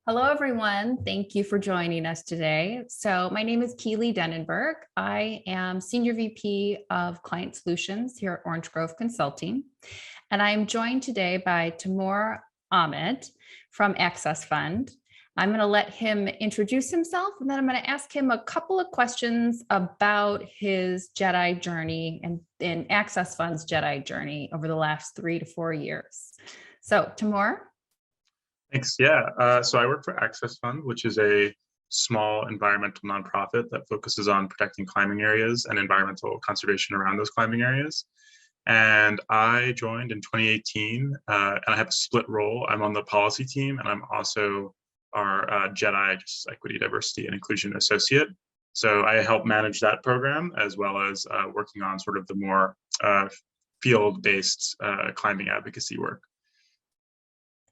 Hello, everyone. Thank you for joining us today. So my name is Keely Denenberg. I am Senior VP of Client Solutions here at Orange Grove Consulting. And I'm joined today by Taimur Ahmad from Access Fund. I'm going to let him introduce himself, and then I'm going to ask him a couple of questions about his JEDI journey and Access Fund's JEDI journey over the last 3 to 4 years. So Taimur. Thanks. Yeah. So I work for Access Fund, which is a small environmental nonprofit that focuses on protecting climbing areas and environmental conservation around those climbing areas. And I joined in 2018, and I have a split role. I'm on the policy team, and I'm also our JEDI, just Equity, Diversity, and Inclusion Associate. So I help manage that program, as well as working on sort of the more field-based climbing advocacy work.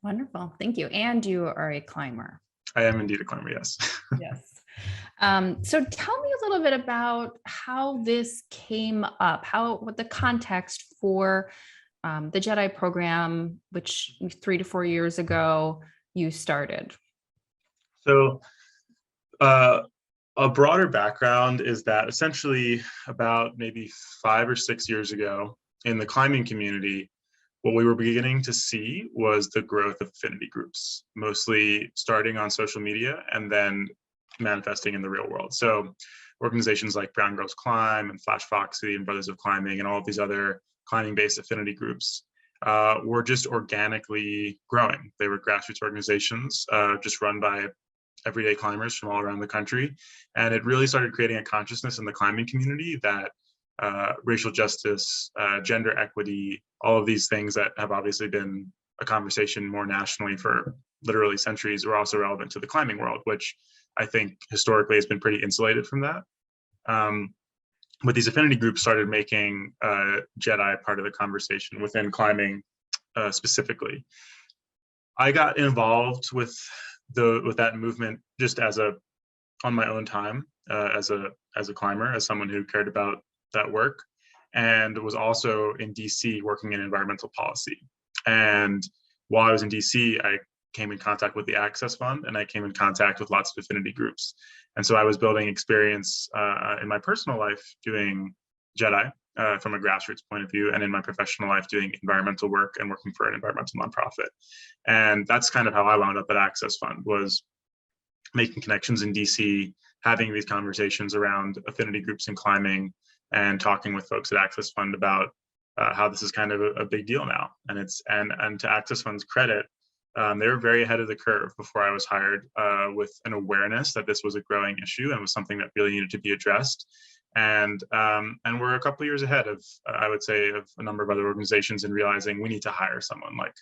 Wonderful. Thank you. And you are a climber. I am indeed a climber, yes. Yes. So tell me a little bit about how this came up, what the context for the JEDI program, which 3 to 4 years ago you started. So a broader background is that essentially about maybe 5 or 6 years ago in the climbing community, what we were beginning to see was the growth of affinity groups, mostly starting on social media and then manifesting in the real world. So organizations like Brown Girls Climb and Flash Foxy and Brothers of Climbing and all of these other climbing-based affinity groups were just organically growing. They were grassroots organizations just run by everyday climbers from all around the country. And it really started creating a consciousness in the climbing community that racial justice, gender equity, all of these things that have obviously been a conversation more nationally for literally centuries were also relevant to the climbing world, which I think historically has been pretty insulated from that. But these affinity groups started making JEDI part of the conversation within climbing specifically. I got involved with that movement just on my own time as a climber, as someone who cared about that work, and was also in DC working in environmental policy. And while I was in DC, I came in contact with the Access Fund, and I came in contact with lots of affinity groups. And so I was building experience in my personal life doing JEDI from a grassroots point of view, and in my professional life doing environmental work and working for an environmental nonprofit. And that's kind of how I wound up at Access Fund, was making connections in DC, having these conversations around affinity groups and climbing, and talking with folks at Access Fund about how this is kind of a big deal now. And to Access Fund's credit, they were very ahead of the curve before I was hired, with an awareness that this was a growing issue and was something that really needed to be addressed. And we're a couple of years ahead of, I would say, of a number of other organizations in realizing we need to hire someone. Like,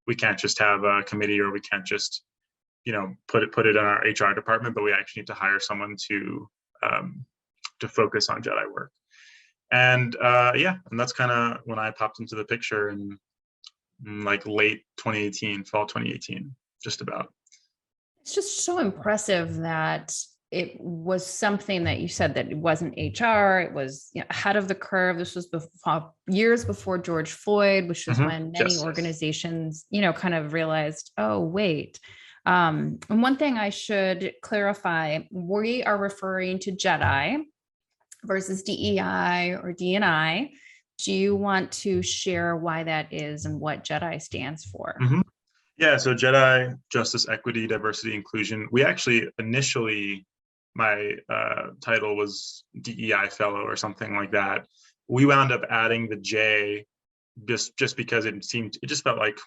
we can't just have a committee, or we can't just, put it in our HR department, but we actually need to hire someone to focus on JEDI work. And and that's kind of when I popped into the picture in like late 2018, fall 2018, just about. It's just so impressive that it was something that you said that it wasn't HR, it was ahead of the curve. This was years before George Floyd, which is when many organizations, kind of realized, oh, wait. And one thing I should clarify, we are referring to JEDI versus DEI or D&I. Do you want to share why that is and what JEDI stands for? Yeah, so JEDI, Justice, Equity, Diversity, Inclusion. We actually initially, my title was DEI Fellow or something like that. We wound up adding the J just because it just felt like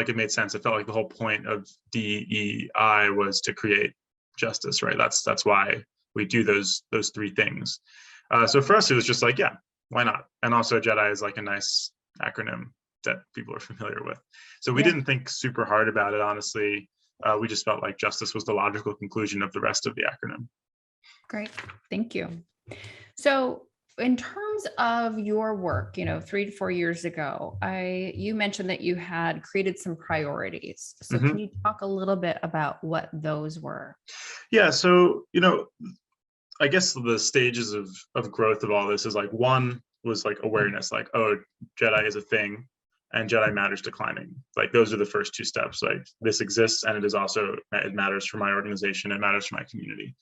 it made sense. It felt like the whole point of DEI was to create justice, right? That's why we do those three things. So for us, it was just like, yeah, why not? And also JEDI is like a nice acronym that people are familiar with. So we didn't think super hard about it, honestly. We just felt like justice was the logical conclusion of the rest of the acronym. Great, thank you. So in terms of your work, 3 to 4 years ago, you mentioned that you had created some priorities. So can you talk a little bit about what those were? Yeah, so, I guess the stages of growth of all this is like, one was like awareness, like, oh, JEDI is a thing. and Jedi matters to climbing. Like those are the first two steps. Like this exists, and it matters for my organization, it matters for my community.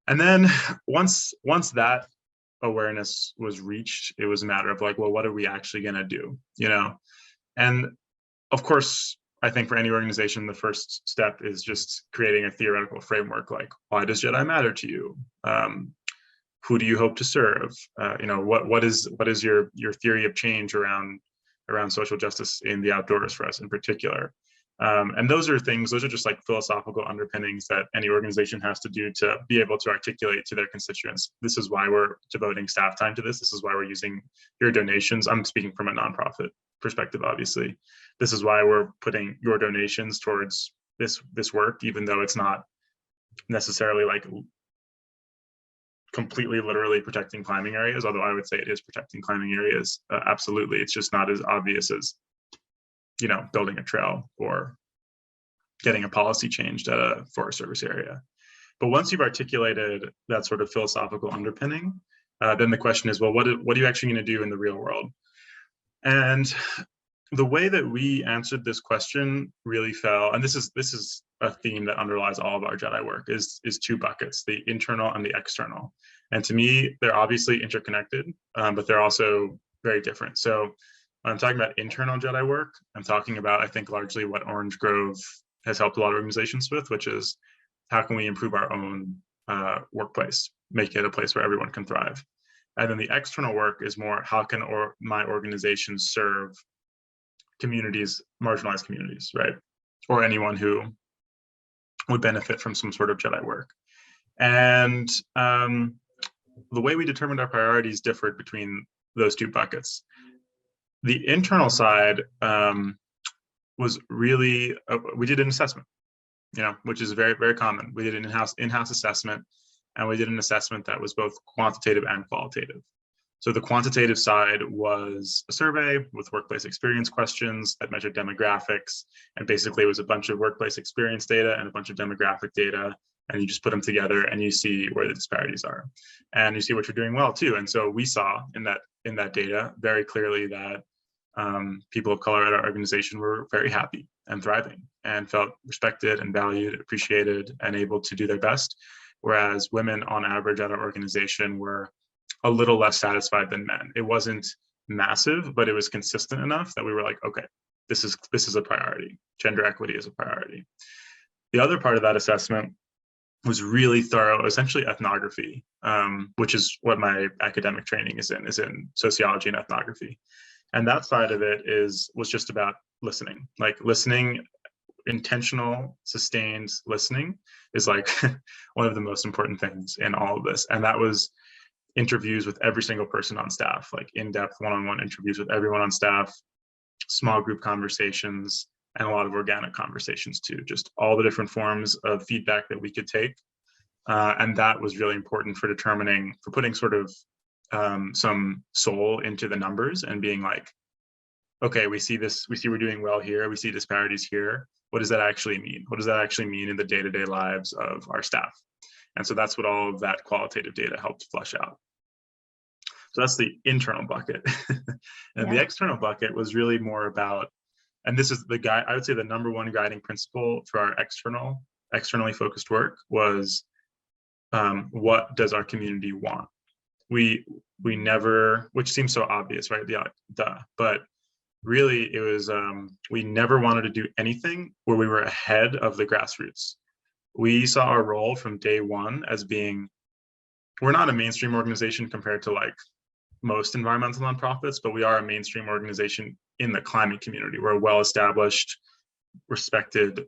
And then once that awareness was reached, it was a matter of like, well, what are we actually going to do, And of course, I think for any organization, the first step is just creating a theoretical framework. Like, why does Jedi matter to you? Who do you hope to serve? What is your theory of change around social justice in the outdoors for us in particular? And those are just like philosophical underpinnings that any organization has to do to be able to articulate to their constituents. This is why we're devoting staff time to this. This is why we're using your donations. I'm speaking from a nonprofit perspective, obviously. This is why we're putting your donations towards this work, even though it's not necessarily like completely literally protecting climbing areas, although I would say it is protecting climbing areas. Absolutely. It's just not as obvious as, building a trail or getting a policy changed at a Forest Service area. But once you've articulated that sort of philosophical underpinning, then the question is, well, what are you actually going to do in the real world? And the way that we answered this question really fell, and this is a theme that underlies all of our Jedi work, is two buckets, the internal and the external. And to me, they're obviously interconnected, but they're also very different. So when I'm talking about internal Jedi work, I'm talking about, I think, largely what Orange Grove has helped a lot of organizations with, which is how can we improve our own workplace, make it a place where everyone can thrive. And then the external work is more, how can my organization serve communities, marginalized communities, right? Or anyone who would benefit from some sort of Jedi work. And the way we determined our priorities differed between those two buckets. The internal side was really, we did an assessment, which is very, very common. We did an in-house assessment, and we did an assessment that was both quantitative and qualitative. So the quantitative side was a survey with workplace experience questions that measured demographics. And basically it was a bunch of workplace experience data and a bunch of demographic data. And you just put them together and you see where the disparities are. And you see what you're doing well too. And so we saw in that data very clearly that people of color at our organization were very happy and thriving and felt respected and valued, appreciated, and able to do their best. Whereas women on average at our organization were a little less satisfied than men. It wasn't massive, but it was consistent enough that we were like, okay, this is a priority. Gender equity is a priority. The other part of that assessment was really thorough, essentially ethnography, which is what my academic training is in sociology and ethnography. And that side of it was just about listening, like listening. Intentional, sustained listening is like one of the most important things in all of this. And that was interviews with every single person on staff, like in-depth one-on-one interviews with everyone on staff, small group conversations, and a lot of organic conversations too, just all the different forms of feedback that we could take. And that was really important for putting sort of some soul into the numbers and being like, okay, we see we're doing well here, we see disparities here. What does that actually mean? What does that actually mean in the day-to-day lives of our staff? And so that's what all of that qualitative data helped flush out. So that's the internal bucket. And the external bucket was really more about, and this is I would say the number one guiding principle for our externally focused work was, what does our community want? We never, which seems so obvious, right? But really it was, we never wanted to do anything where we were ahead of the grassroots. We saw our role from day one as being, we're not a mainstream organization compared to like most environmental nonprofits, but we are a mainstream organization in the climate community. We're a well-established, respected,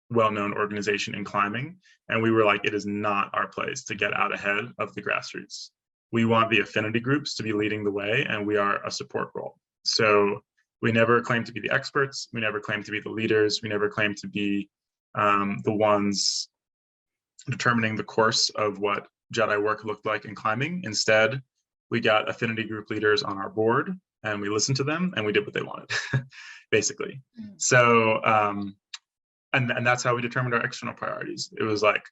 well-known organization in climbing. And we were like, it is not our place to get out ahead of the grassroots. We want the affinity groups to be leading the way, and we are a support role. So we never claim to be the experts. We never claim to be the leaders. We never claim to be the ones determining the course of what Jedi work looked like in climbing. Instead, we got affinity group leaders on our board, and we listened to them, and we did what they wanted, basically. So, and that's how we determined our external priorities. It was like,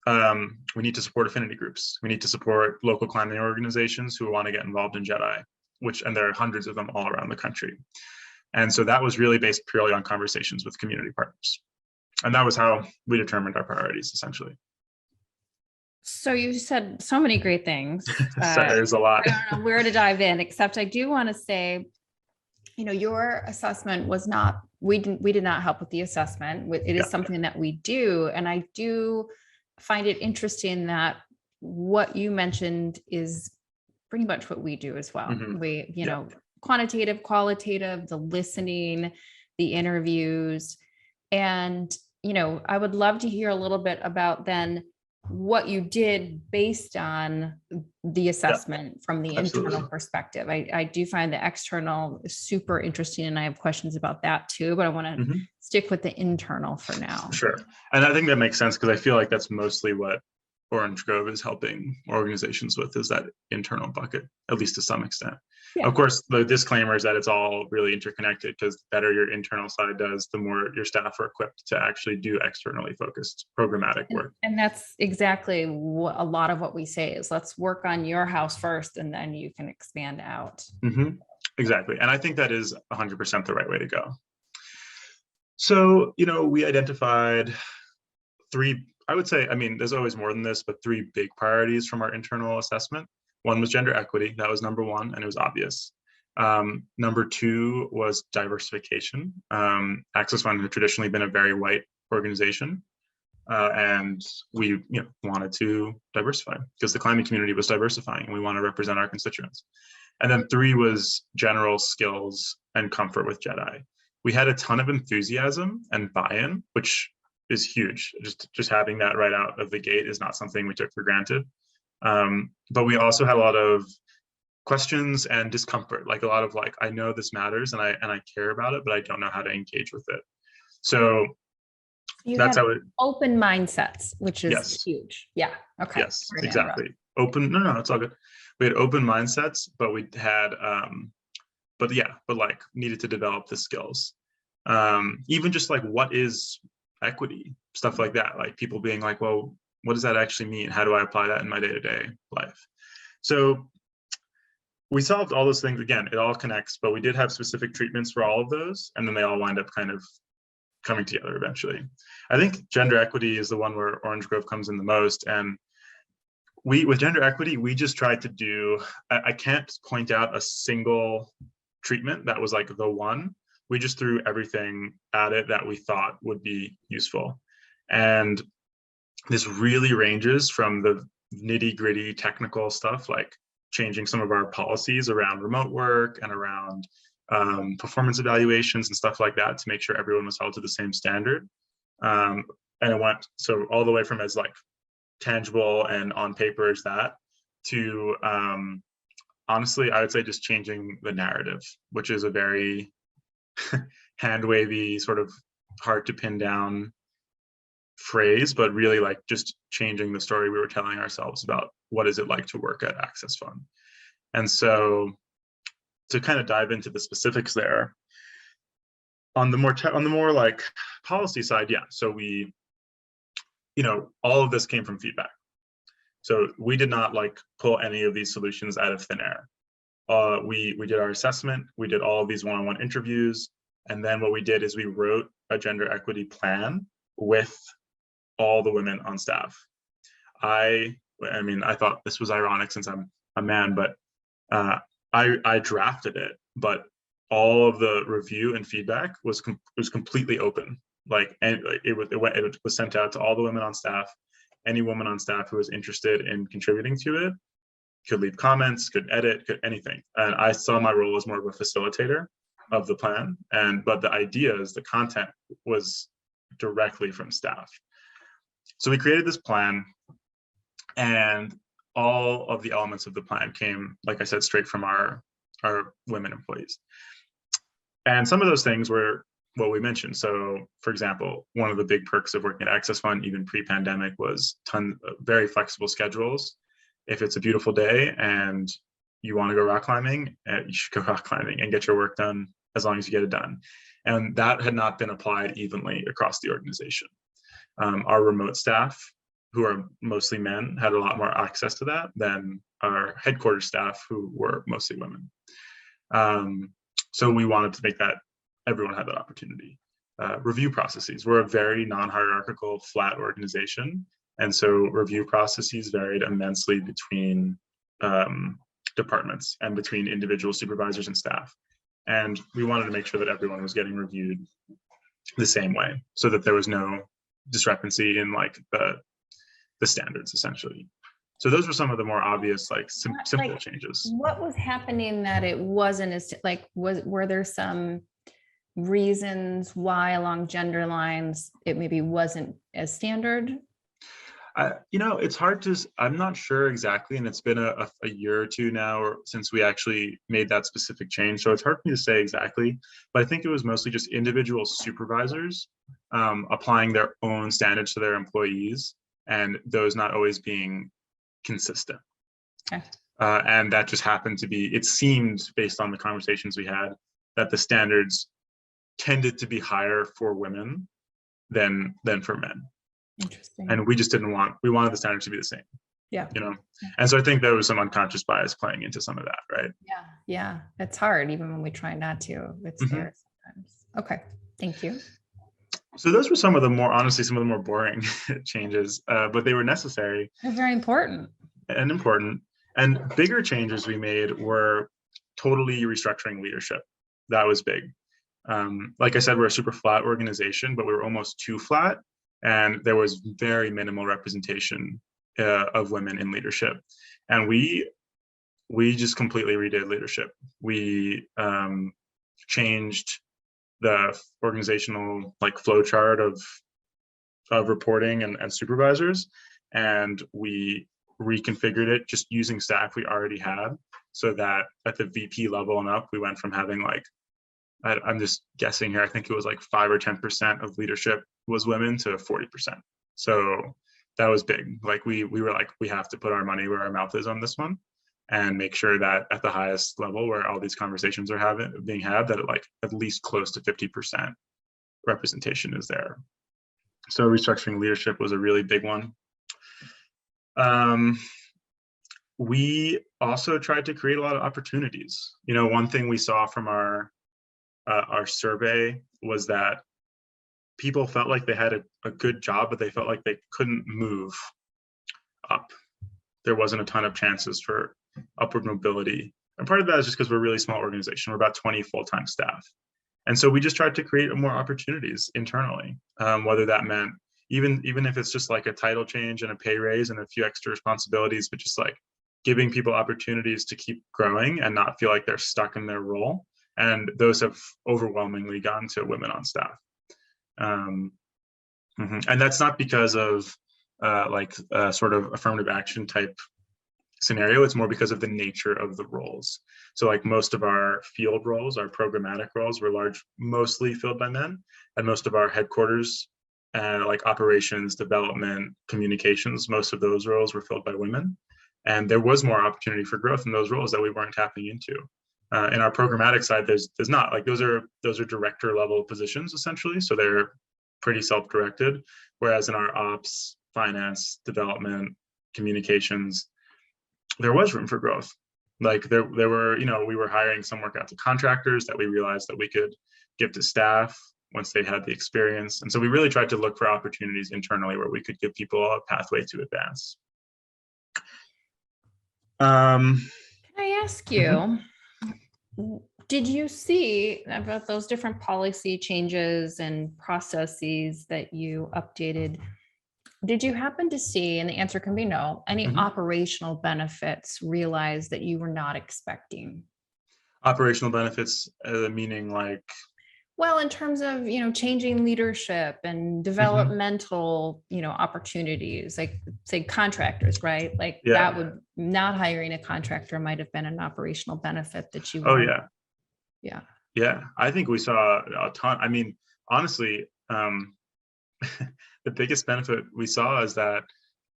we need to support affinity groups. We need to support local climbing organizations who want to get involved in Jedi. and there are hundreds of them all around the country. And so that was really based purely on conversations with community partners. And that was how we determined our priorities, essentially. So you said so many great things. So there's a lot. I don't know where to dive in, except I do want to say, your assessment was not, we did not help with the assessment. It is something that we do. And I do find it interesting that what you mentioned is pretty much what we do as well. Mm-hmm. We, quantitative, qualitative, the listening, the interviews. And, I would love to hear a little bit about then what you did based on the assessment from the internal perspective. I do find the external super interesting, and I have questions about that too, but I want to stick with the internal for now. Sure. And I think that makes sense, because I feel like that's mostly what Orange Grove is helping organizations with, is that internal bucket, at least to some extent. Yeah. Of course, the disclaimer is that it's all really interconnected, because the better your internal side does, the more your staff are equipped to actually do externally focused programmatic work. And that's exactly what a lot of what we say is, let's work on your house first, and then you can expand out. Mm-hmm. Exactly. And I think that is 100% the right way to go. So, we identified three, I would say, there's always more than this, but three big priorities from our internal assessment. One was gender equity. That was number one, and it was obvious. Number two was diversification. Access Fund had traditionally been a very white organization, and we wanted to diversify, because the climate community was diversifying, and we want to represent our constituents. And then three was general skills and comfort with JEDI. We had a ton of enthusiasm and buy-in, which is huge. Just having that right out of the gate is not something we took for granted. But we also had a lot of questions and discomfort, like a lot of I know this matters and I care about it, but I don't know how to engage with it. So that's how it open mindsets, which is huge. Yeah. Okay. Yes, exactly. Open. No, it's all good. We had open mindsets, but we had, but needed to develop the skills. Even just what is equity, stuff like that, people being well, what does that actually mean? How do I apply that in my day-to-day life? So we solved all those things. Again, it all connects, but we did have specific treatments for all of those, and then they all wind up kind of coming together eventually. I think gender equity is the one where Orange Grove comes in the most. And with gender equity, we just tried to do, I can't point out a single treatment that was the one. We just threw everything at it that we thought would be useful. And this really ranges from the nitty-gritty technical stuff, like changing some of our policies around remote work and around performance evaluations and stuff like that, to make sure everyone was held to the same standard. And it went so all the way from as tangible and on paper as that, to honestly, I would say just changing the narrative, which is a very hand-wavy, sort of hard to pin down phrase, but really just changing the story we were telling ourselves about what is it like to work at Access Fund. And so to kind of dive into the specifics there, on the more policy side, so we, all of this came from feedback. So we did not pull any of these solutions out of thin air. We did our assessment, we did all of these one-on-one interviews, and then what we did is we wrote a gender equity plan with all the women on staff. I thought this was ironic since I'm a man, but I drafted it, but all of the review and feedback was completely open. It was sent out to all the women on staff. Any woman on staff who was interested in contributing to it could leave comments, could edit, could anything. And I saw my role as more of a facilitator of the plan. But the ideas, the content was directly from staff. So we created this plan, and all of the elements of the plan came, like I said, straight from our women employees. And some of those things were what we mentioned. So, for example, one of the big perks of working at Access Fund, even pre-pandemic, was very flexible schedules. If it's a beautiful day and you want to go rock climbing, you should go rock climbing and get your work done as long as you get it done. And that had not been applied evenly across the organization. Our remote staff, who are mostly men, had a lot more access to that than our headquarters staff, who were mostly women. So we wanted to make that everyone had that opportunity. Review processes. We're a very non-hierarchical, flat organization. And so review processes varied immensely between departments and between individual supervisors and staff. And we wanted to make sure that everyone was getting reviewed the same way so that there was no discrepancy in like the standards essentially. So those were some of the more obvious, like simple changes. What was happening that it wasn't as like, were there some reasons why along gender lines it maybe wasn't as standard? It's hard to, I'm not sure exactly. And it's been a year or two now since we actually made that specific change. So it's hard for me to say exactly, but I think it was mostly just individual supervisors applying their own standards to their employees and those not always being consistent. Okay. And that just happened to be, it seemed based on the conversations we had that the standards tended to be higher for women than for men. Interesting. And we just we wanted the standards to be the same. Yeah. And so I think there was some unconscious bias playing into some of that, right? Yeah. Yeah. It's hard, even when we try not to, it's there sometimes. Okay. Thank you. So those were some of the more boring changes, but they were necessary. They're very important. And important. And bigger changes we made were totally restructuring leadership. That was big. Like I said, we're a super flat organization, but we were almost too flat. And there was very minimal representation of women in leadership. And we just completely redid leadership. We changed the organizational like flow chart of reporting and supervisors, and we reconfigured it just using staff we already had, so that at the VP level and up, we went from having like, I'm just guessing here, I think it was like 5 or 10% of leadership was women to 40%. So that was big. Like we were like, we have to put our money where our mouth is on this one and make sure that at the highest level where all these conversations are being had, that like at least close to 50% representation is there. So restructuring leadership was a really big one. We also tried to create a lot of opportunities. One thing we saw from our survey was that people felt like they had a good job, but they felt like they couldn't move up. There wasn't a ton of chances for upward mobility. And part of that is just because we're a really small organization. We're about 20 full-time staff. And so we just tried to create more opportunities internally, whether that meant even if it's just like a title change and a pay raise and a few extra responsibilities, but just like giving people opportunities to keep growing and not feel like they're stuck in their role. And those have overwhelmingly gone to women on staff. And that's not because of like a sort of affirmative action type scenario. It's more because of the nature of the roles. So like most of our field roles, our programmatic roles were mostly filled by men, and most of our headquarters like operations, development, communications, most of those roles were filled by women. And there was more opportunity for growth in those roles that we weren't tapping into. In our programmatic side, there's not, like those are director level positions essentially. So they're pretty self-directed. Whereas in our ops, finance, development, communications, there was room for growth. Like there were, we were hiring some work out to contractors that we realized that we could give to staff once they had the experience. And so we really tried to look for opportunities internally where we could give people a pathway to advance. Can I ask you, did you see about those different policy changes and processes that you updated? Did you happen to see, and the answer can be no, any operational benefits realized that you were not expecting? Operational benefits, meaning like? Well, in terms of, changing leadership and developmental, opportunities, like say contractors, right? Like that would, not hiring a contractor might have been an operational benefit that you wanted. Yeah. I think we saw a ton. I mean, honestly, the biggest benefit we saw is that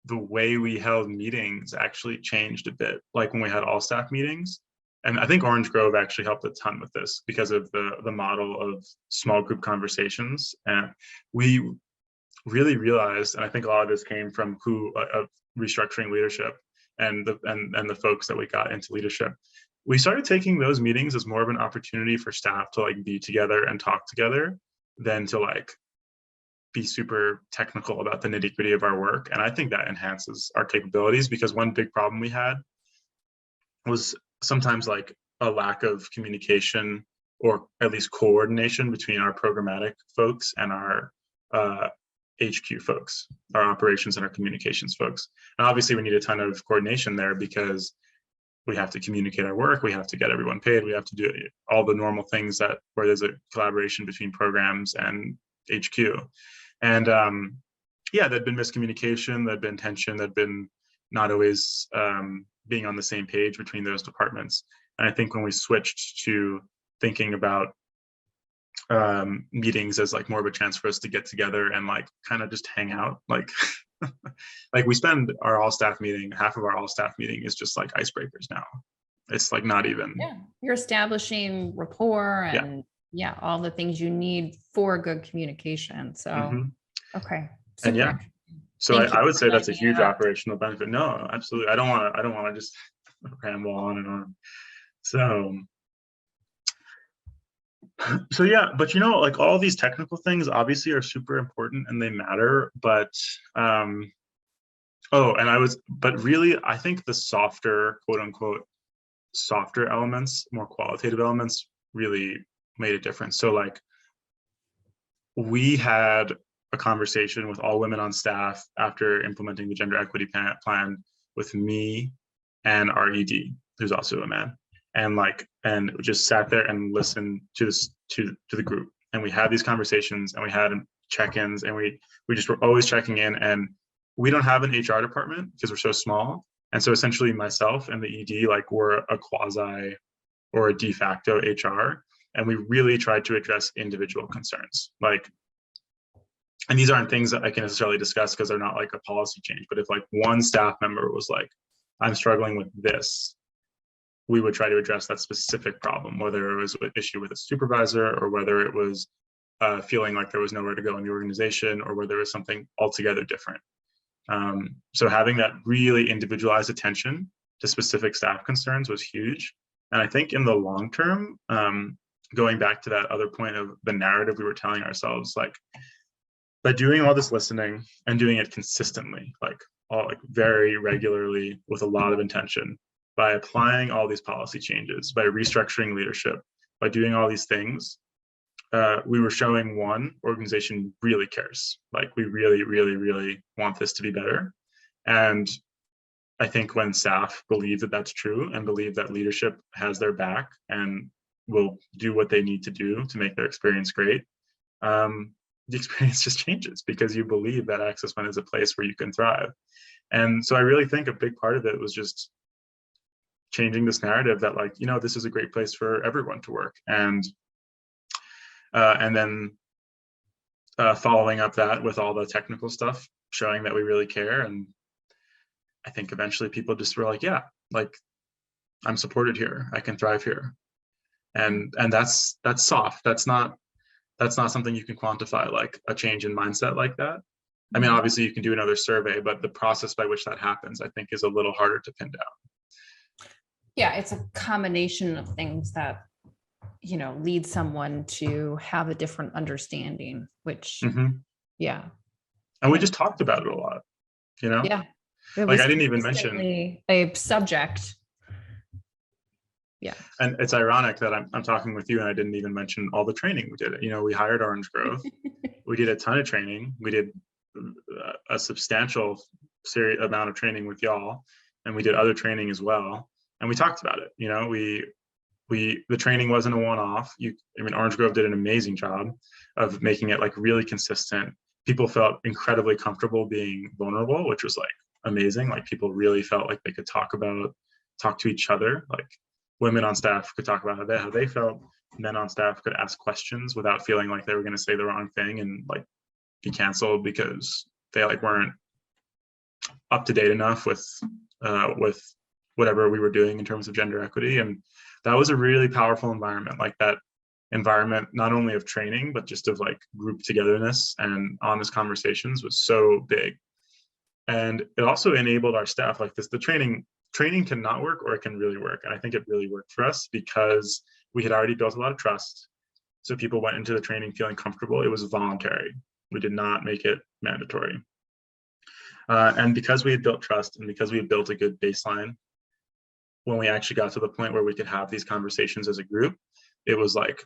the way we held meetings actually changed a bit. Like when we had all staff meetings, and I think Orange Grove actually helped a ton with this because of the model of small group conversations. And we really realized, and I think a lot of this came from restructuring leadership and the folks that we got into leadership, we started taking those meetings as more of an opportunity for staff to like be together and talk together than to like be super technical about the nitty-gritty of our work. And I think that enhances our capabilities, because one big problem we had was sometimes like a lack of communication, or at least coordination, between our programmatic folks and our HQ folks, our operations and our communications folks. And obviously we need a ton of coordination there, because we have to communicate our work, we have to get everyone paid, we have to do all the normal things that where there's a collaboration between programs and HQ. And yeah, there'd been miscommunication, there'd been tension, there'd been not always being on the same page between those departments. And I think when we switched to thinking about meetings as like more of a chance for us to get together and like kind of just hang out, like like we spend our all staff meeting, half of our all staff meeting is just like icebreakers now. It's like not even. Yeah, you're establishing rapport and all the things you need for good communication. So, okay. Super. And yeah, so I would say that's a huge operational benefit. No, absolutely. I don't want to just ramble on and on. So yeah, but you know, like all these technical things obviously are super important and they matter, but but really I think the softer, quote unquote, softer elements, more qualitative elements really made a difference. So like we had a conversation with all women on staff after implementing the gender equity plan with me and our ED, who's also a man. And just sat there and listened to the group, and we had these conversations and we had check-ins, and we just were always checking in. And we don't have an HR department because we're so small, and so essentially myself and the ED like were a quasi or a de facto HR, and we really tried to address individual concerns. Like, and these aren't things that I can necessarily discuss because they're not like a policy change, but if like one staff member was like, I'm struggling with this, we would try to address that specific problem, whether it was an issue with a supervisor or whether it was feeling like there was nowhere to go in the organization, or whether it was something altogether different. So having that really individualized attention to specific staff concerns was huge. And I think in the long term, going back to that other point of the narrative we were telling ourselves, like by doing all this listening and doing it consistently, like very regularly with a lot of intention, by applying all these policy changes, by restructuring leadership, by doing all these things, we were showing one, organization really cares. Like we really, really, really want this to be better. And I think when staff believe that that's true and believe that leadership has their back and will do what they need to do to make their experience great, the experience just changes, because you believe that Access Fund is a place where you can thrive. And so I really think a big part of it was just changing this narrative that like, you know, this is a great place for everyone to work. And then following up that with all the technical stuff, showing that we really care. And I think eventually people just were like, yeah, like I'm supported here, I can thrive here. And that's soft. That's not something you can quantify, like a change in mindset like that. I mean, obviously you can do another survey, but the process by which that happens, I think, is a little harder to pin down. Yeah, it's a combination of things that, you know, lead someone to have a different understanding, which, yeah. And we just talked about it a lot, you know? Yeah. Like I didn't even mention a subject. Yeah. And it's ironic that I'm talking with you and I didn't even mention all the training we did. You know, we hired Orange Grove. We did a ton of training. We did a substantial amount of training with y'all, and we did other training as well. And we talked about it. You know, the training wasn't a one-off. Orange Grove did an amazing job of making it like really consistent. People felt incredibly comfortable being vulnerable, which was like amazing. Like people really felt like they could talk to each other. Like women on staff could talk about how they felt. Men on staff could ask questions without feeling like they were going to say the wrong thing and like be canceled because they like weren't up to date enough with whatever we were doing in terms of gender equity. And that was a really powerful environment. Like that environment, not only of training, but just of like group togetherness and honest conversations, was so big. And it also enabled our staff, like the training training can not work or it can really work. And I think it really worked for us because we had already built a lot of trust. So people went into the training feeling comfortable. It was voluntary. We did not make it mandatory. And because we had built trust and because we had built a good baseline, when we actually got to the point where we could have these conversations as a group, it was like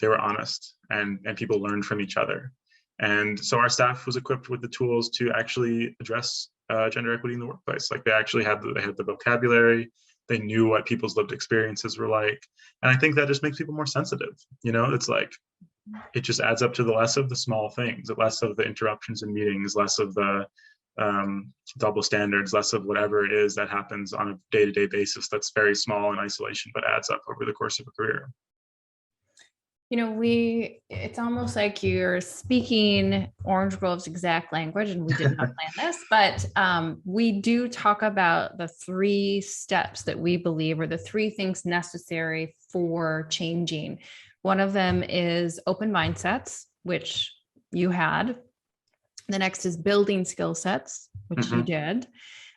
they were honest and people learned from each other. And so our staff was equipped with the tools to actually address gender equity in the workplace. Like they actually had the vocabulary, they knew what people's lived experiences were like. And I think that just makes people more sensitive. You know, it's like, it just adds up to the less of the small things, less of the interruptions in meetings, less of the double standards, less of whatever it is that happens on a day-to-day basis that's very small in isolation, but adds up over the course of a career. You know, it's almost like you're speaking Orange Grove's exact language, and we did not plan this, but we do talk about the 3 steps that we believe are the 3 things necessary for changing. One of them is open mindsets, which you had. The next is building skill sets, which you did.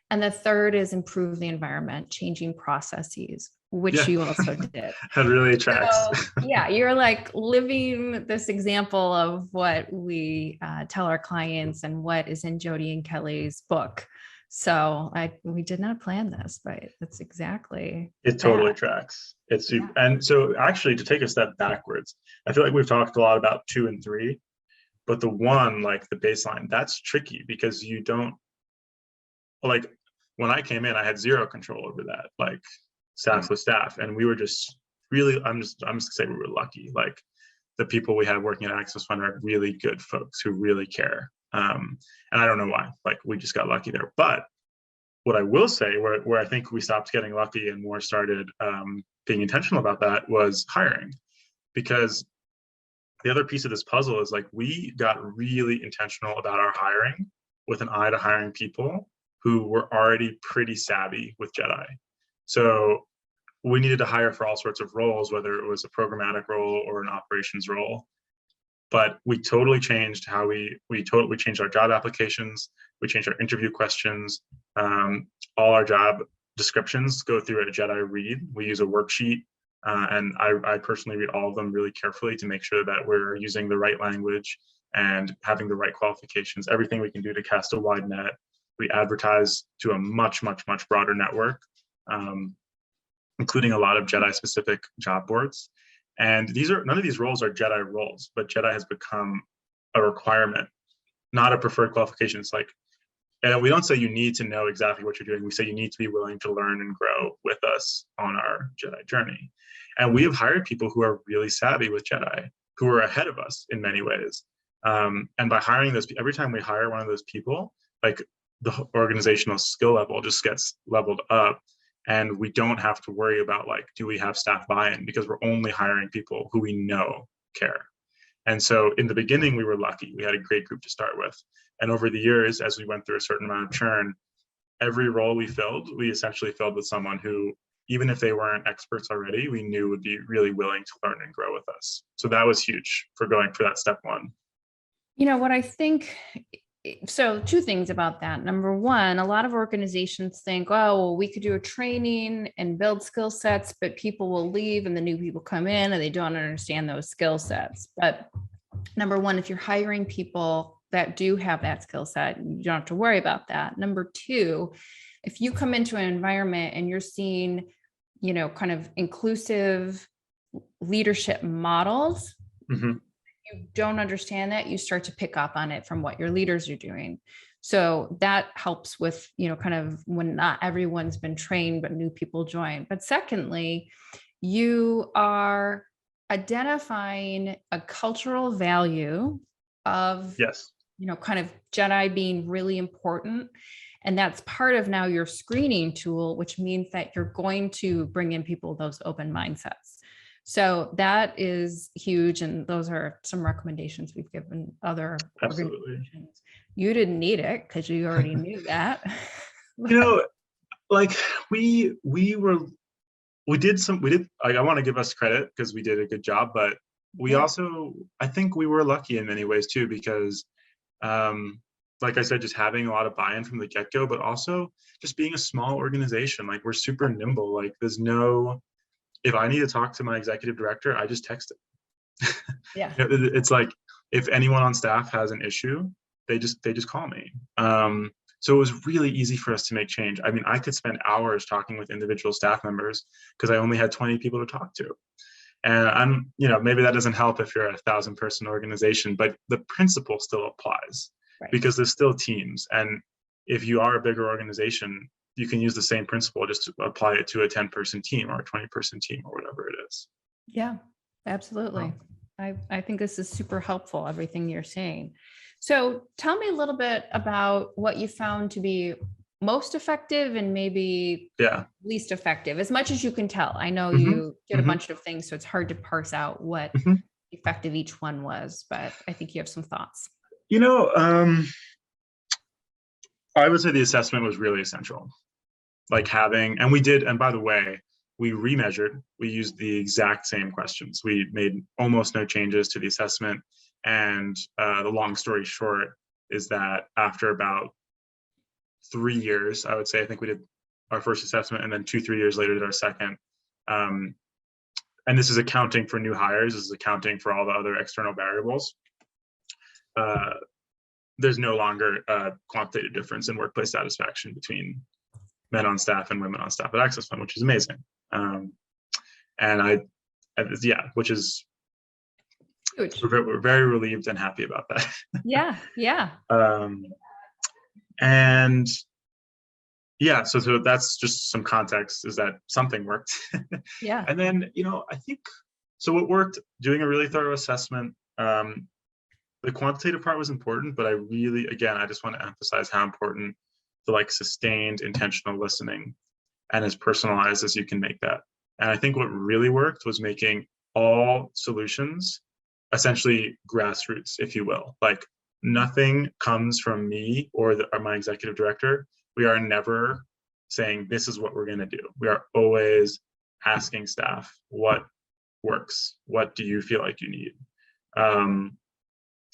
And the third is improve the environment, changing processes, which you also did. That really tracks. So, yeah, you're like living this example of what we tell our clients and what is in Jodi and Kelly's book. So we did not plan this, but that's exactly. It totally tracks. It's super. Yeah. And so actually to take a step backwards, I feel like we've talked a lot about 2 and 3, but the 1, like the baseline, that's tricky because you don't, like when I came in, I had 0 control over that, like staff with staff. And we were just really, I'm just gonna say we were lucky. Like the people we had working at Access Fund are really good folks who really care. And I don't know why, like we just got lucky there. But what I will say, where I think we stopped getting lucky and more started being intentional about that, was hiring. Because the other piece of this puzzle is like we got really intentional about our hiring with an eye to hiring people who were already pretty savvy with JEDI. So we needed to hire for all sorts of roles, whether it was a programmatic role or an operations role. But we totally changed how we changed our job applications. We changed our interview questions. All our job descriptions go through a JEDI read. We use a worksheet, and I personally read all of them really carefully to make sure that we're using the right language and having the right qualifications. Everything we can do to cast a wide net. We advertise to a much broader network, including a lot of JEDI specific job boards. And none of these roles are JEDI roles, but JEDI has become a requirement, not a preferred qualification. It's like, and we don't say you need to know exactly what you're doing. We say you need to be willing to learn and grow with us on our JEDI journey. And we have hired people who are really savvy with JEDI, who are ahead of us in many ways. And by hiring those, every time we hire one of those people, like the organizational skill level just gets leveled up. And we don't have to worry about like, do we have staff buy-in? Because we're only hiring people who we know care. And so in the beginning, we were lucky. We had a great group to start with. And over the years, as we went through a certain amount of churn, every role we filled, we essentially filled with someone who, even if they weren't experts already, we knew would be really willing to learn and grow with us. So that was huge for going for that step 1. You know what I think? So 2 things about that. Number 1, a lot of organizations think, oh, well, we could do a training and build skill sets, but people will leave and the new people come in and they don't understand those skill sets. But number 1, if you're hiring people that do have that skill set, you don't have to worry about that. Number 2, if you come into an environment and you're seeing, you know, kind of inclusive leadership models, you don't understand that, you start to pick up on it from what your leaders are doing. So that helps with, you know, kind of when not everyone's been trained, but new people join. But secondly, you are identifying a cultural value of, you know, kind of JEDI being really important. And that's part of now your screening tool, which means that you're going to bring in people with those open mindsets. So that is huge. And those are some recommendations we've given other organizations. You didn't need it because you already knew that. You know, like we did, I want to give us credit because we did a good job, but we also, I think we were lucky in many ways too, because like I said, just having a lot of buy-in from the get-go, but also just being a small organization. Like, we're super nimble. Like, there's no, if I need to talk to my executive director, I just text it. Yeah. It's like, if anyone on staff has an issue, they just call me. So it was really easy for us to make change. I mean, I could spend hours talking with individual staff members because I only had 20 people to talk to. And maybe that doesn't help if you're a 1,000-person organization, but the principle still applies Right. because there's still teams. And if you are a bigger organization, you can use the same principle, just to apply it to a 10-person team or a 20-person team or whatever it is. Yeah, absolutely. I think this is super helpful, everything you're saying. So tell me a little bit about what you found to be most effective and maybe least effective, as much as you can tell. I know you did a bunch of things, so it's hard to parse out what effective each one was, but I think you have some thoughts. I would say the assessment was really essential. Like having, and we did, and by the way, we remeasured, we used the exact same questions. We made almost no changes to the assessment. And the long story short is that after about 3 years, I would say, I think we did our first assessment, and then 2-3 years later did our second. And this is accounting for new hires. This is accounting for all the other external variables. There's no longer a quantitative difference in workplace satisfaction between men on staff and women on staff at Access Fund, which is amazing. Which is huge. We're very relieved and happy about that. Yeah. And yeah, so that's just some context, is that something worked. Yeah. And then, I think, so what worked, doing a really thorough assessment. The quantitative part was important, but I just want to emphasize how important the sustained intentional listening and as personalized as you can make that. And I think what really worked was making all solutions essentially grassroots, if you will. Like, nothing comes from me or my executive director. We are never saying this is what we're going to do. We are always asking staff, what works? What do you feel like you need?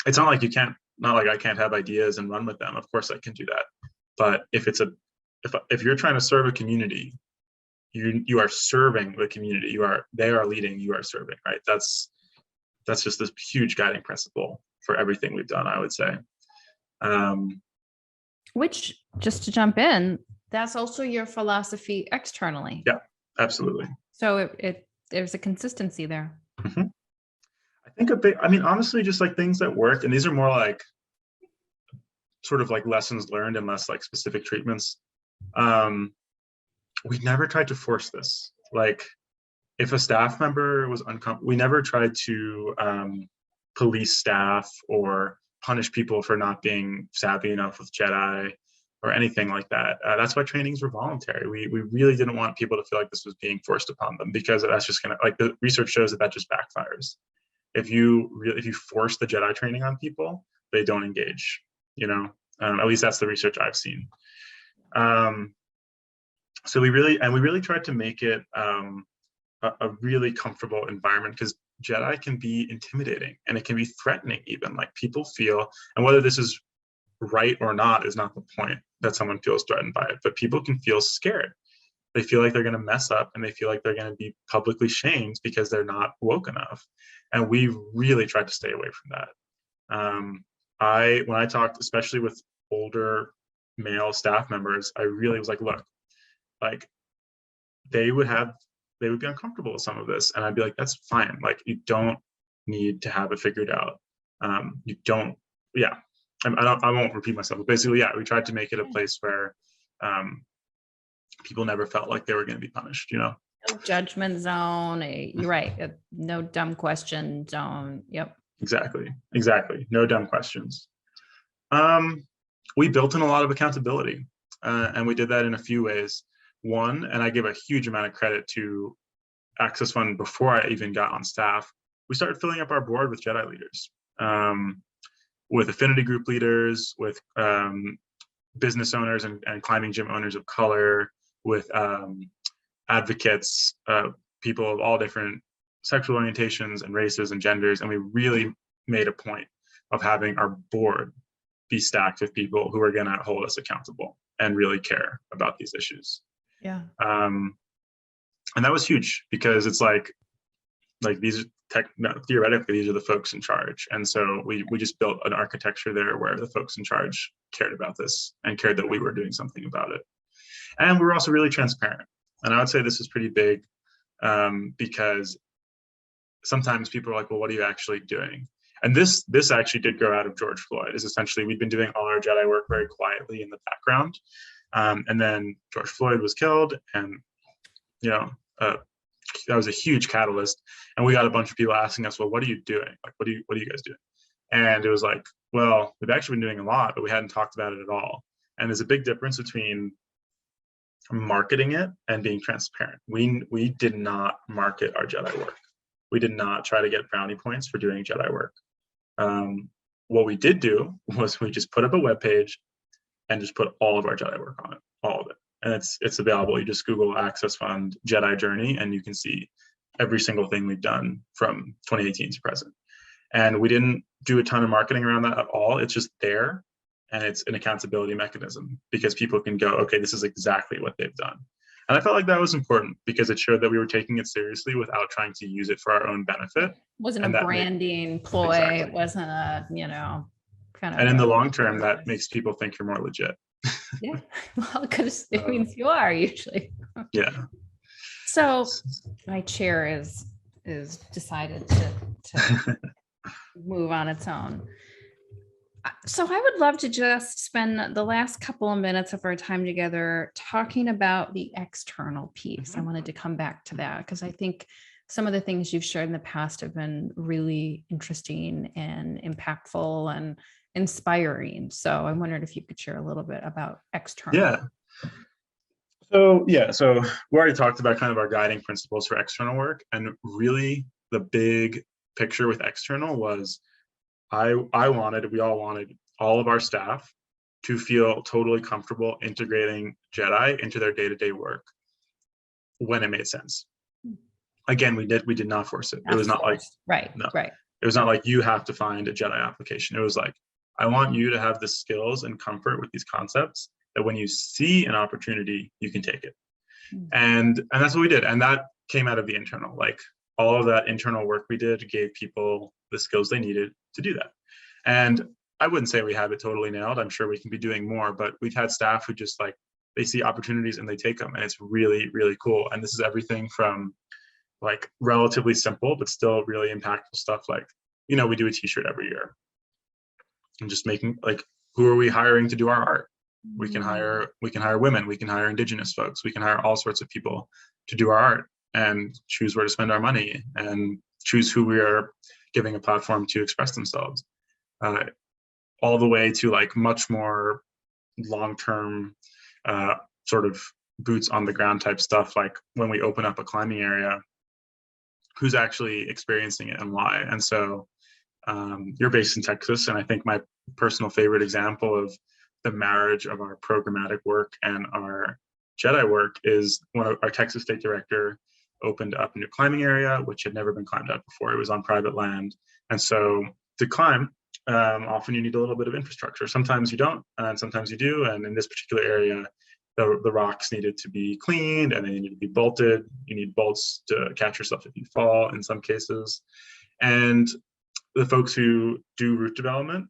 It's not like I can't have ideas and run with them. Of course I can do that. But if you're trying to serve a community, you are serving the community. They are leading, you are serving, right? That's just this huge guiding principle for everything we've done, I would say. Which, just to jump in, that's also your philosophy externally. Yeah, absolutely. So there's a consistency there. Mm-hmm. I think honestly, just things that work, and these are more sort of lessons learned and less specific treatments. We never tried to force this. If a staff member was uncomfortable, we never tried to police staff or punish people for not being savvy enough with JEDI or anything like that. That's why trainings were voluntary. We really didn't want people to feel like this was being forced upon them, because that's just gonna, the research shows that just backfires. If you force the JEDI training on people, they don't engage. At least that's the research I've seen. So we really tried to make it a really comfortable environment, because JEDI can be intimidating and it can be threatening even. People feel, and whether this is right or not is not the point, that someone feels threatened by it, but people can feel scared. They feel like they're going to mess up, and they feel like they're going to be publicly shamed because they're not woke enough. And we really tried to stay away from that. When I talked, especially with older male staff members, I really was like, look, they would be uncomfortable with some of this. And I'd be like, that's fine. You don't need to have it figured out. You don't, yeah. I won't repeat myself, but basically, yeah, we tried to make it a place where people never felt like they were going to be punished, No judgment zone. You're right. No dumb question zone. Yep. Exactly. No dumb questions. We built in a lot of accountability, and we did that in a few ways. One, and I give a huge amount of credit to Access Fund before I even got on staff, we started filling up our board with JEDI leaders, with affinity group leaders, with business owners and climbing gym owners of color, with advocates, people of all different sexual orientations and races and genders. And we really made a point of having our board be stacked with people who are going to hold us accountable and really care about these issues. Yeah. And that was huge because it's like these theoretically, these are the folks in charge. And so we just built an architecture there where the folks in charge cared about this and cared that we were doing something about it. And we were also really transparent. And I would say this is pretty big because sometimes people are like, well, what are you actually doing? And this actually did grow out of George Floyd. Is essentially we've been doing all our JEDI work very quietly in the background. And then George Floyd was killed, and that was a huge catalyst. And we got a bunch of people asking us, well, what are you doing? Like, what are you guys doing? And it was like, well, we've actually been doing a lot, but we hadn't talked about it at all. And there's a big difference between marketing it and being transparent. We did not market our JEDI work. We did not try to get brownie points for doing JEDI work. What we did do was we just put up a web page and just put all of our JEDI work on it, all of it. And it's available. You just Google Access Fund JEDI Journey, and you can see every single thing we've done from 2018 to present. And we didn't do a ton of marketing around that at all. It's just there, and it's an accountability mechanism because people can go, okay, this is exactly what they've done. And I felt like that was important because it showed that we were taking it seriously without trying to use it for our own benefit. It wasn't a branding ploy. Exactly. It wasn't a, kind of. And in the long term, that makes people think you're more legit. Yeah, well, because it means you are usually. Yeah. So my chair is decided to move on its own. So I would love to just spend the last couple of minutes of our time together talking about the external piece. I wanted to come back to that because I think some of the things you've shared in the past have been really interesting and impactful and inspiring. So I wondered if you could share a little bit about external. Yeah. So we already talked about kind of our guiding principles for external work, and really the big picture with external was we all wanted all of our staff to feel totally comfortable integrating JEDI into their day-to-day work when it made sense. Again, we did not force it. It was not like, right. It was not like you have to find a JEDI application. It was like, I want you to have the skills and comfort with these concepts that when you see an opportunity, you can take it. And that's what we did. And that came out of the internal, like all of that internal work we did gave people the skills they needed to do that. And I wouldn't say we have it totally nailed. I'm sure we can be doing more, but we've had staff who just like, they see opportunities and they take them. And it's really, really cool. And this is everything from like relatively simple, but still really impactful stuff. Like, we do a t-shirt every year. And just making like, who are we hiring to do our art? We can hire women, we can hire Indigenous folks, we can hire all sorts of people to do our art and choose where to spend our money and choose who we are giving a platform to express themselves. All the way to like much more long-term sort of boots on the ground type stuff. Like when we open up a climbing area, who's actually experiencing it and why? And so you're based in Texas, and I think my personal favorite example of the marriage of our programmatic work and our JEDI work is one of our Texas state director opened up a new climbing area, which had never been climbed up before. It was on private land. And so to climb, often you need a little bit of infrastructure. Sometimes you don't, and sometimes you do. And in this particular area, the rocks needed to be cleaned and they needed to be bolted. You need bolts to catch yourself if you fall in some cases. And the folks who do route development,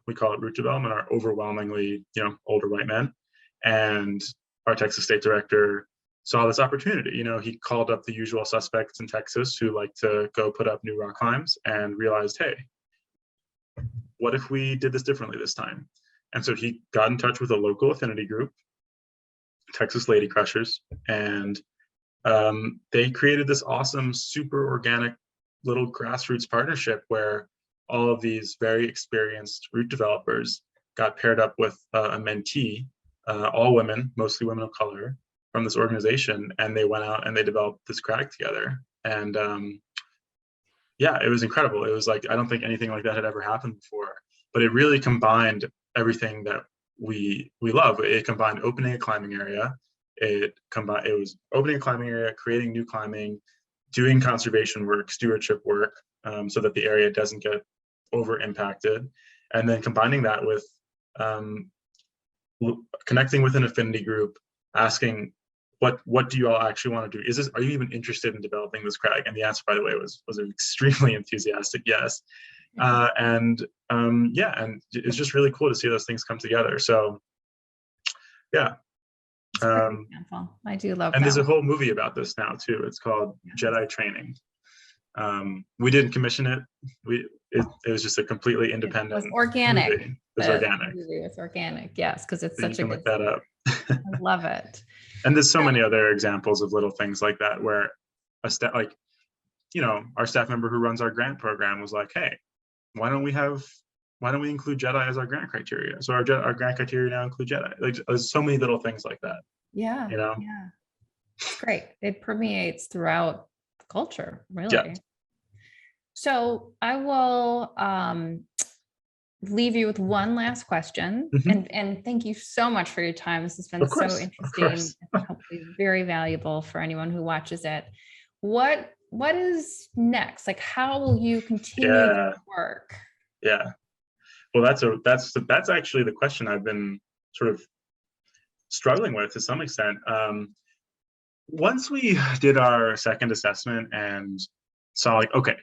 we call it route development, are overwhelmingly, older white men. And our Texas state director saw this opportunity. He called up the usual suspects in Texas who like to go put up new rock climbs and realized, hey, what if we did this differently this time? And so he got in touch with a local affinity group, Texas Lady Crushers, and they created this awesome, super organic little grassroots partnership where all of these very experienced route developers got paired up with a mentee, all women, mostly women of color, from this organization, and they went out and they developed this crack together. And it was incredible. It was like, I don't think anything like that had ever happened before, but it really combined everything that we love. It combined opening a climbing area. It was opening a climbing area, creating new climbing, doing conservation work, stewardship work, so that the area doesn't get over impacted, and then combining that with um, connecting with an affinity group, asking what do you all actually want to do? Are you even interested in developing this crag? And the answer, by the way, was an extremely enthusiastic yes. Yeah, and it's just really cool to see those things come together. So yeah. It's a great example. I do love that. And there's a whole movie about this now too. It's called JEDI Training. We didn't commission it. It was just a completely independent. It was organic. Movie. It was organic. It was organic, yes, because it's So such a good. Look that up. I love it. And there's so many other examples of little things like that where our staff member who runs our grant program was like, hey, why don't we include JEDI as our grant criteria? So our grant criteria now include JEDI. Like, there's so many little things like that. Yeah. Yeah. It's great. It permeates throughout the culture, really. Yeah. So I will leave you with one last question. Mm-hmm. And thank you so much for your time. This has been so interesting and hopefully very valuable for anyone who watches it. What is next? Like, how will you continue to work? Yeah. Well, that's actually the question I've been sort of struggling with to some extent. Once we did our second assessment and saw okay,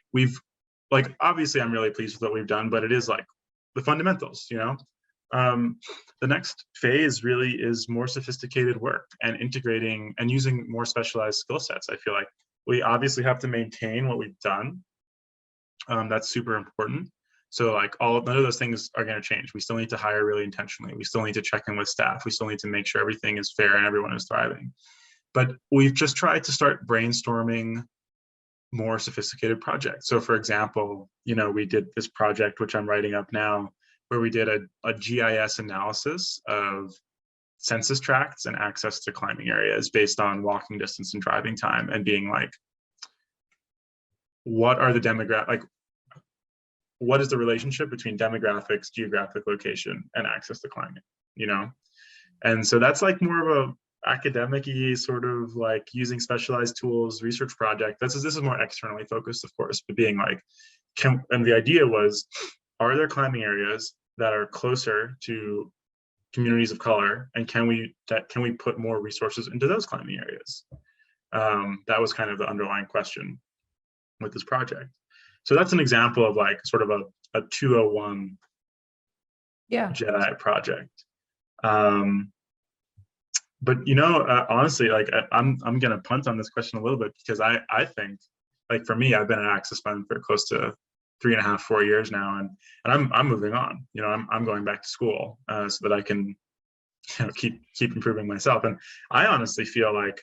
obviously I'm really pleased with what we've done, but it is like the fundamentals, the next phase really is more sophisticated work and integrating and using more specialized skill sets. I feel like we obviously have to maintain what we've done. That's super important. So none of those things are going to change. We still need to hire really intentionally. We still need to check in with staff. We still need to make sure everything is fair and everyone is thriving. But we've just tried to start brainstorming more sophisticated projects. So for example, we did this project, which I'm writing up now, where we did a GIS analysis of census tracts and access to climbing areas based on walking distance and driving time, and being like, what is the relationship between demographics, geographic location, and access to climbing, And so that's more of a academic-y sort of using specialized tools research project. This is more externally focused, of course, but being and the idea was, are there climbing areas that are closer to communities of color, and can we put more resources into those climbing areas? That was kind of the underlying question with this project. So that's an example of sort of a 201 JEDI project. But honestly, I'm gonna punt on this question a little bit, because I think for me, I've been an Access Fund for close to 3.5-4 years now, and I'm moving on. I'm going back to school so that I can keep improving myself. And I honestly feel like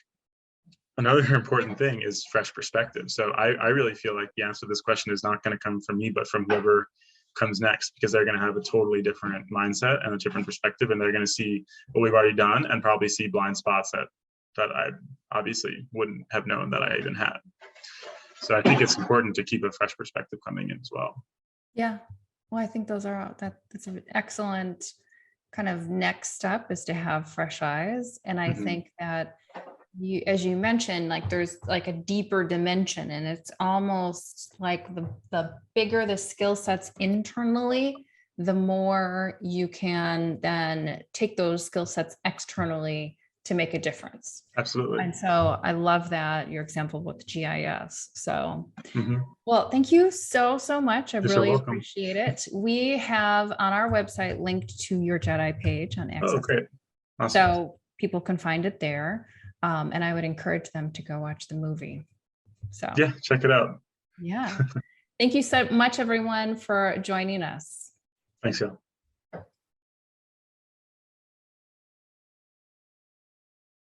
another important thing is fresh perspective. So I really feel like the answer to this question is not going to come from me, but from whoever comes next, because they're going to have a totally different mindset and a different perspective, and they're going to see what we've already done and probably see blind spots that I obviously wouldn't have known that I even had. So I think it's important to keep a fresh perspective coming in as well. Yeah. Well, I think that's an excellent kind of next step, is to have fresh eyes. And I think that as you mentioned, there's a deeper dimension, and it's almost like the bigger the skill sets internally, the more you can then take those skill sets externally to make a difference. Absolutely. And so I love that, your example with GIS. So, well, thank you so much. I really appreciate it. We have on our website linked to your JEDI page on Access. Oh, great. Awesome. So people can find it there. And I would encourage them to go watch the movie. So yeah, check it out. Yeah. Thank you so much, everyone, for joining us. Thanks, y'all.